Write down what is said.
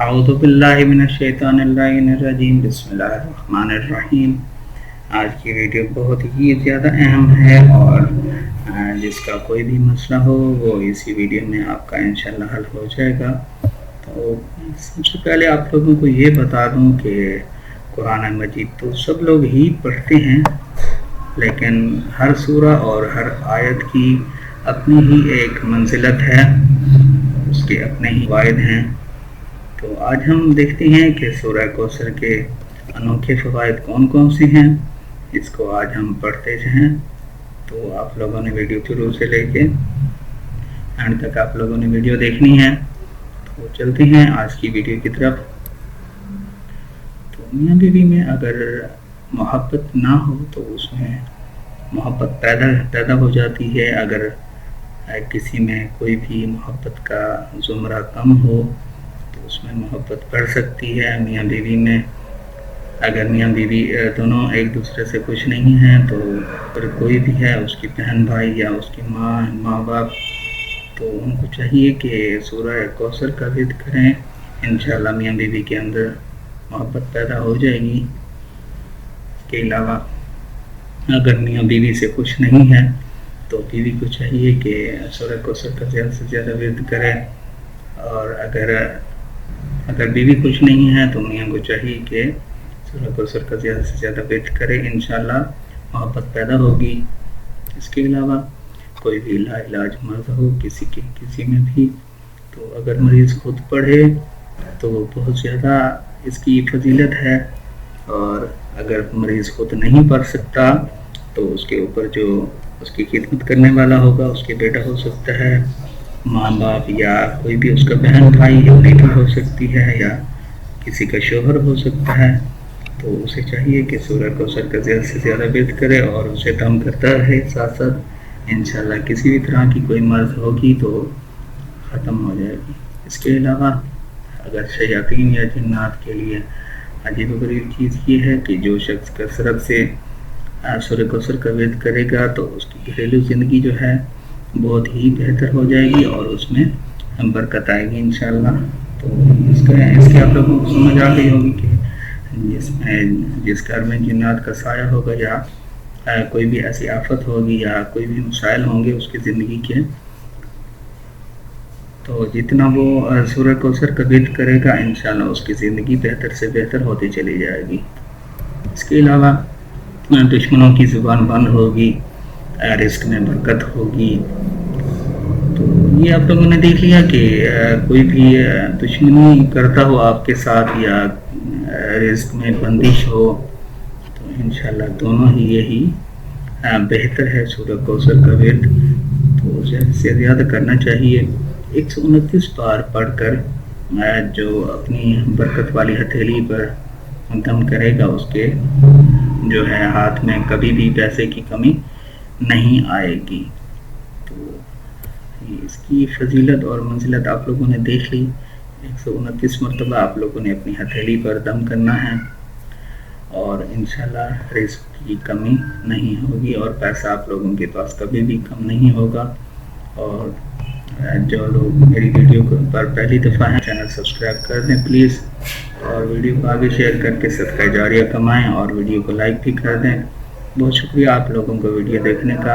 اعوذ باللہ من الشیطان الرجیم بسم اللہ الرحمن الرحیم۔ آج کی ویڈیو بہت ہی زیادہ اہم ہے اور جس کا کوئی بھی مسئلہ ہو وہ اسی ویڈیو میں آپ کا انشاءاللہ حل ہو جائے گا۔ تو سب سے پہلے آپ لوگوں کو یہ بتا دوں کہ قرآن مجید تو سب لوگ ہی پڑھتے ہیں، لیکن ہر سورہ اور ہر آیت کی اپنی ہی ایک منزلت ہے، اس کے اپنے ہی فوائد ہیں۔ تو آج ہم دیکھتے ہیں کہ سورہ کوثر کے انوکھے فوائد کون کون سے ہیں، اس کو آج ہم پڑھتے ہیں۔ تو آپ لوگوں نے ویڈیو شروع سے لے کے اینڈ تک آپ لوگوں نے ویڈیو دیکھنی ہے۔ تو چلتے ہیں آج کی ویڈیو کی طرف۔ تو میاں بیوی میں اگر محبت نہ ہو تو اس میں محبت پیدا ہو جاتی ہے۔ اگر کسی میں کوئی بھی محبت کا زمرہ کم ہو تو اس میں محبت بڑھ سکتی ہے۔ میاں بیوی میں اگر میاں بیوی دونوں ایک دوسرے سے خوش نہیں ہیں تو اگر کوئی بھی ہے، اس کی بہن بھائی یا اس کی ماں باپ، تو ان کو چاہیے کہ سورہ کوثر کا ورد کریں۔ انشاءاللہ میاں بیوی کے اندر محبت پیدا ہو جائے گی۔ اس کے علاوہ اگر میاں بیوی سے خوش نہیں ہے تو بیوی کو چاہیے کہ سورہ کوثر کا زیادہ سے زیادہ ورد کرے، اور اگر بیوی خوش نہیں ہے تو میاں کو چاہیے کہ سورہ کوثر کا زیادہ سے زیادہ ورد کرے، انشاءاللہ محبت پیدا ہوگی۔ اس کے علاوہ کوئی بھی لا علاج مرض ہو کسی میں بھی، تو اگر مریض خود پڑھے تو بہت زیادہ اس کی فضیلت ہے، اور اگر مریض خود نہیں پڑھ سکتا تو اس کے اوپر جو اس کی خدمت کرنے والا ہوگا، اس کے بیٹا ہو سکتا ہے، ماں باپ، یا کوئی بھی اس کا بہن بھائی یا بیٹی ہو سکتی ہے، یا کسی کا شوہر ہو سکتا ہے، تو اسے چاہیے کہ سورہ کوثر کا زیادہ سے زیادہ ورد کرے اور اسے دم کرتا رہے ساتھ ساتھ۔ انشاءاللہ کسی بھی طرح کی کوئی مرض ہوگی تو ختم ہو جائے گی۔ اس کے علاوہ اگر شیاطین یا جنات کے لیے عجیب و غریب چیز یہ ہے کہ جو شخص کثرت سے سورہ کوثر کا ورد کرے گا تو اس کی گھریلو زندگی جو ہے بہت ہی بہتر ہو جائے گی اور اس میں برکت آئے گی انشاءاللہ۔ تو اس کے آپ لوگوں کو سمجھ آ گئی ہوگی کہ جس گھر میں جنات کا سایہ ہوگا یا کوئی بھی ایسی آفت ہوگی یا کوئی بھی مسائل ہوں گے اس کی زندگی کے، تو جتنا وہ سورہ کوثر کا ورد کرے گا انشاءاللہ اس کی زندگی بہتر سے بہتر ہوتی چلی جائے گی۔ اس کے علاوہ دشمنوں کی زبان بند ہوگی، رزق میں برکت ہوگی۔ تو یہ آپ لوگوں نے دیکھ لیا کہ کوئی بھی دشمنی کرتا ہو آپ کے ساتھ یا رزق میں بندش ہو تو انشاءاللہ دونوں ہی یہی بہتر ہے سورہ کوثر کا ورد۔ تو زیادہ سے زیادہ کرنا چاہیے۔ 129 بار پڑھ کر جو اپنی برکت والی ہتھیلی پر دم کرے گا اس کے جو ہے ہاتھ میں کبھی بھی پیسے کی کمی نہیں آئے گی۔ تو اس کی فضیلت اور منزلت آپ لوگوں نے دیکھ لی۔ 129 مرتبہ آپ لوگوں نے اپنی ہتھیلی پر دم کرنا ہے اور انشاءاللہ رزق کی کمی نہیں ہوگی اور پیسہ آپ لوگوں کے پاس کبھی بھی کم نہیں ہوگا۔ اور جو لوگ میری ویڈیو پر پہلی دفعہ ہیں چینل سبسکرائب کر دیں پلیز، اور ویڈیو کو آگے شیئر کر کے صدقہ جاریہ کمائیں اور ویڈیو کو لائک بھی کر دیں۔ بہت شکریہ آپ لوگوں کو ویڈیو دیکھنے کا۔